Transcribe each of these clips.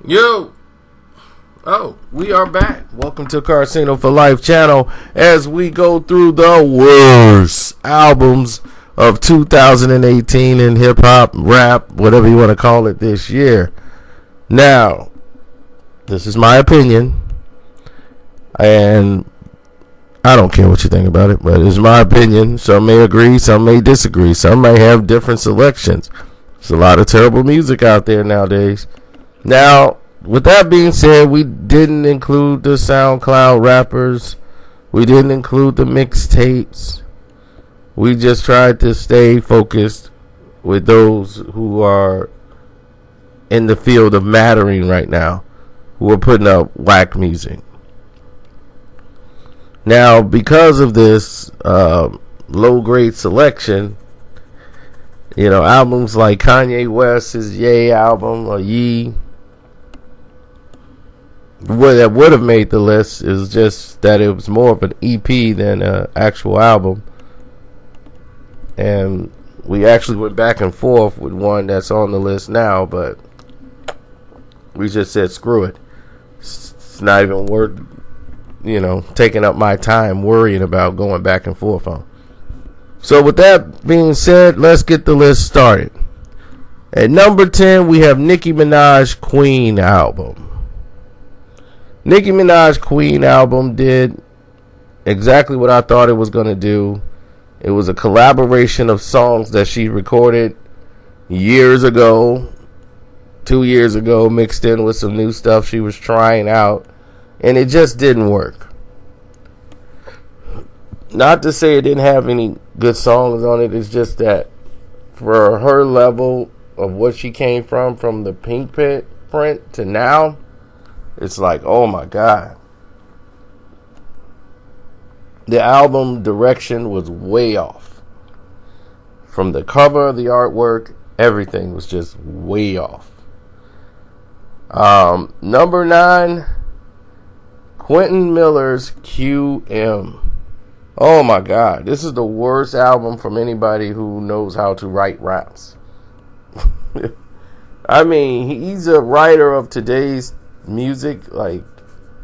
Yo! Oh, we are back. Welcome to Casino for Life channel as we go through the worst albums of 2018 in hip hop, rap, whatever you want to call it this year. Now, this is my opinion, and I don't care what you think about it, but it's my opinion. Some may agree, some may disagree, some may have different selections. There's a lot of terrible music out there nowadays. Now, with that being said, we didn't include the SoundCloud rappers. We didn't include the mixtapes. We just tried to stay focused with those who are in the field of mattering right now, who are putting up whack music. Now, because of this low-grade selection, you know, albums like Kanye West's Ye album or Ye, what that would have made the list is just that it was more of an EP than an actual album. And we actually went back and forth with one that's on the list now, but we just said screw it. It's not even worth, taking up my time worrying about going back and forth on. So with that being said, let's get the list started. At number 10, we have Nicki Minaj Queen album. Nicki Minaj Queen album did exactly what I thought it was going to do. It was a collaboration of songs that she recorded years ago, 2 years ago, mixed in with some new stuff she was trying out, and it just didn't work. Not to say it didn't have any good songs on it, it's just that for her level of what she came from the Pink print to now, it's like, oh my God. The album direction was way off. From the cover of the artwork, everything was just way off. Number 9, Quentin Miller's QM. Oh my God. This is the worst album from anybody who knows how to write raps. I mean, he's a writer of today's music, like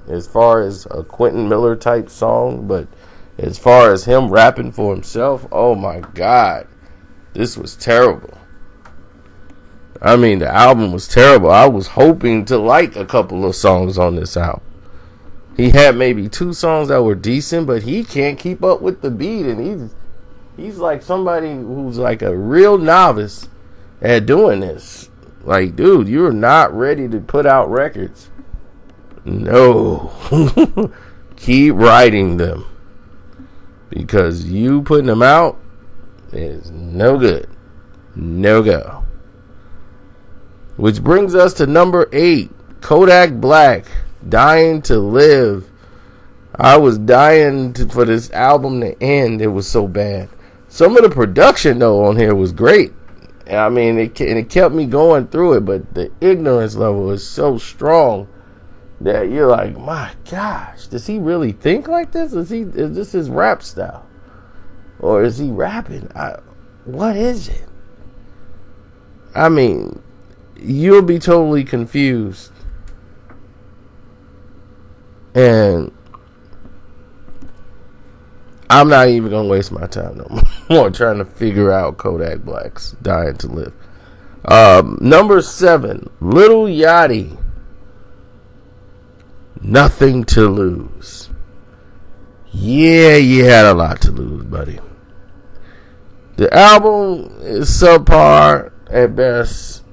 as far as a Quentin Miller type song, but as far as him rapping for himself, oh my God, this was terrible. I mean, the album was terrible. I was hoping to like a couple of songs on this album. He had maybe 2 songs that were decent, but he can't keep up with the beat, and he's like somebody who's like a real novice at doing this. Like, dude, you're not ready to put out records. No. Keep writing them. Because you putting them out is no good. No go. Which brings us to number 8. Kodak Black, Dying to Live. I was dying for this album to end. It was so bad. Some of the production, though, on here was great. I mean, it kept me going through it, but the ignorance level is so strong that you're like, my gosh, does he really think like this? Is this his rap style? Or is he rapping? What is it? I mean, you'll be totally confused. And I'm not even going to waste my time no more trying to figure out Kodak Black's Dying to Live. Number 7, Lil Yachty, Nothing to Lose. Yeah, you had a lot to lose, buddy. The album is subpar at best,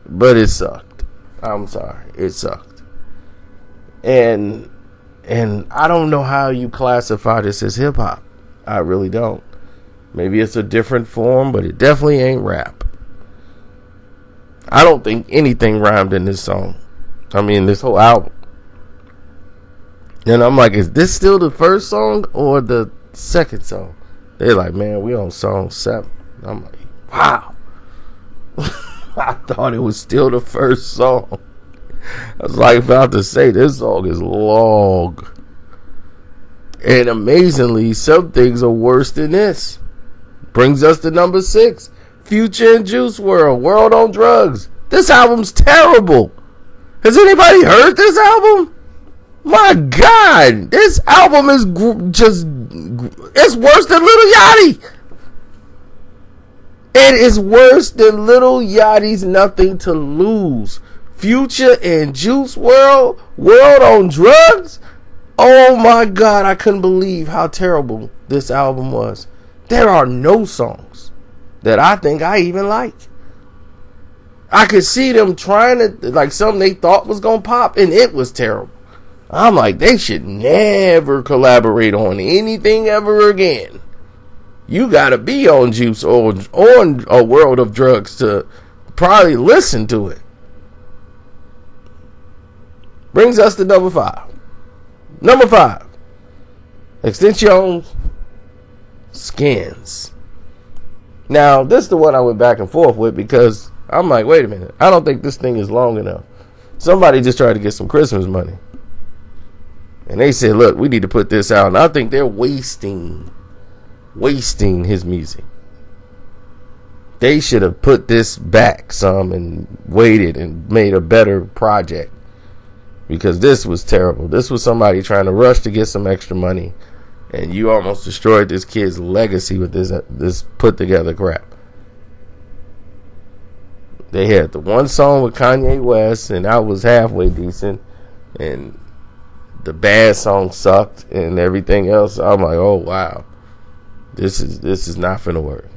but it sucked. I'm sorry, it sucked. And I don't know how you classify this as hip hop. I really don't. Maybe it's a different form, but it definitely ain't rap. I don't think anything rhymed in this song. I mean, this whole album. And I'm like, is this still the first song or the second song? They're like, man, we on song 7. I'm like, wow. I thought it was still the first song. I was like about to say, this song is long. And amazingly, some things are worse than this. Brings us to number 6. Future and Juice WRLD, World on Drugs. This album's terrible. Has anybody heard this album? My God, this album is it's worse than Lil Yachty. It is worse than Lil Yachty's Nothing to Lose. Future and Juice WRLD on Drugs. Oh my God, I couldn't believe how terrible this album was. There are no songs that I think I even like. I could see them trying to, like, something they thought was going to pop, and it was terrible. I'm like, they should never collaborate on anything ever again. You got to be on Juice or on a World of Drugs to probably listen to it. Brings us to number 5. Number 5. Extension's Skins. Now, this is the one I went back and forth with because I'm like, wait a minute. I don't think this thing is long enough. Somebody just tried to get some Christmas money. And they said, look, we need to put this out. And I think they're wasting his music. They should have put this back some and waited and made a better project. Because this was terrible. This was somebody trying to rush to get some extra money. And you almost destroyed this kid's legacy with this put together crap. They had the one song with Kanye West, and that was halfway decent. And the bad song sucked, and everything else. I'm like, oh wow, this is not finna work.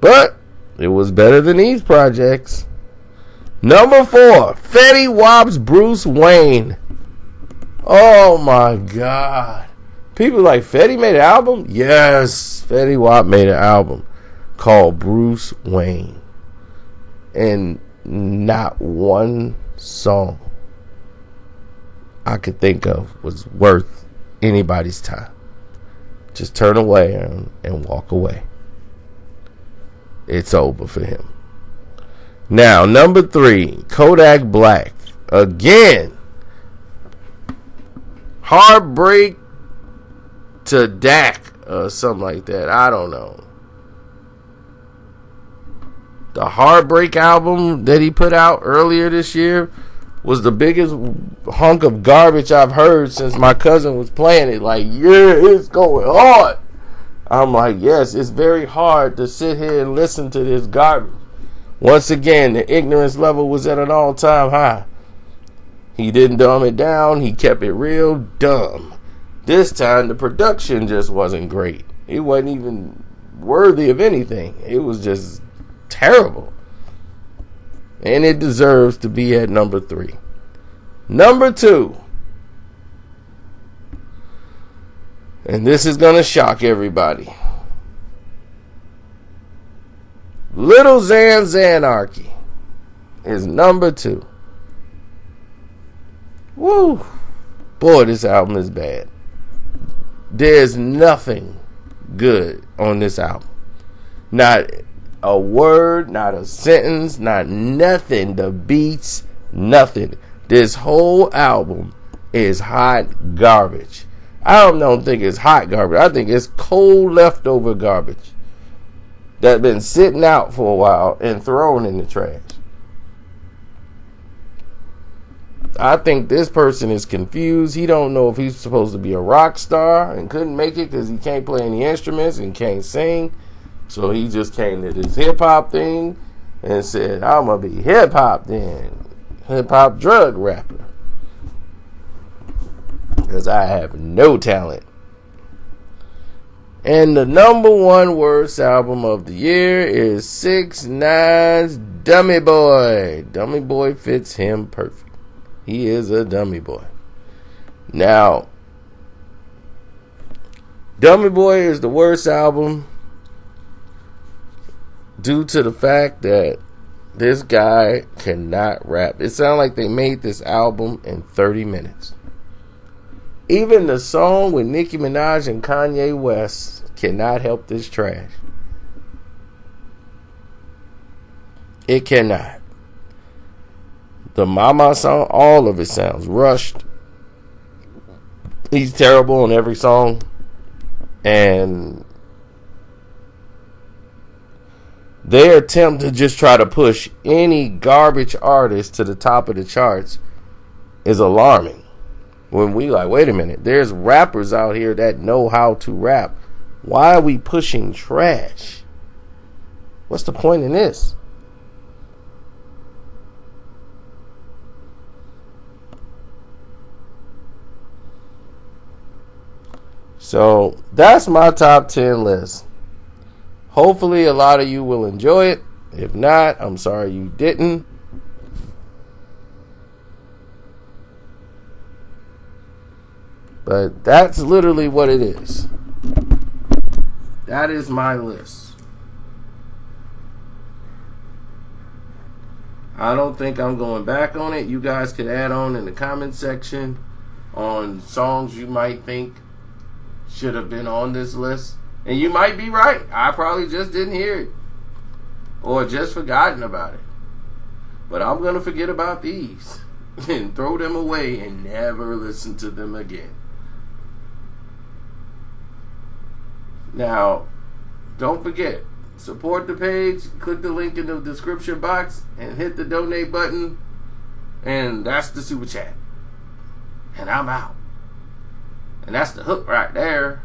But it was better than these projects. Number 4, Fetty Wap's Bruce Wayne. Oh my God. People like, Fetty made an album? Yes, Fetty Wap made an album called Bruce Wayne. And not one song I could think of was worth anybody's time. Just turn away and walk away. It's over for him. Now, number 3, Kodak Black. Again, Heartbreak to Dak or something like that. I don't know. The Heartbreak album that he put out earlier this year was the biggest hunk of garbage I've heard since my cousin was playing it. Like, yeah, it's going hard. I'm like, yes, it's very hard to sit here and listen to this garbage. Once again, the ignorance level was at an all-time high. He didn't dumb it down. He kept it real dumb. This time, the production just wasn't great. It wasn't even worthy of anything. It was just terrible. And it deserves to be at number 3. Number 2. And this is going to shock everybody. Little Xan's Anarchy is number 2. Woo. Boy, this album is bad. There's nothing good on this album. Not a word, not a sentence, not nothing. The beats, nothing. This whole album is hot garbage. I don't think it's hot garbage. I think it's cold leftover garbage that's been sitting out for a while and thrown in the trash. I think this person is confused. He don't know if he's supposed to be a rock star and couldn't make it because he can't play any instruments and can't sing. So he just came to this hip-hop thing and said, I'm going to be hip-hop then. Hip-hop drug rapper. Because I have no talent. And the number 1 worst album of the year is 6ix9ine's Dummy Boy. Dummy Boy fits him perfect. He is a dummy boy. Now, Dummy Boy is the worst album due to the fact that this guy cannot rap. It sounds like they made this album in 30 minutes. Even the song with Nicki Minaj and Kanye West cannot help this trash. It cannot. The Mama song, all of it sounds rushed. He's terrible on every song. And Their attempt to just try to push any garbage artist to the top of the charts is alarming. When we like, wait a minute, there's rappers out here that know how to rap. Why are we pushing trash? What's the point in this? So that's my top 10 list. Hopefully a lot of you will enjoy it. If not, I'm sorry you didn't. But that's literally what it is. That is my list. I don't think I'm going back on it. You guys could add on in the comment section on songs you might think should have been on this list. And you might be right. I probably just didn't hear it. Or just forgotten about it. But I'm going to forget about these. And throw them away and never listen to them again. Now, don't forget. Support the page. Click the link in the description box. And hit the donate button. And that's the super chat. And I'm out. And that's the hook right there.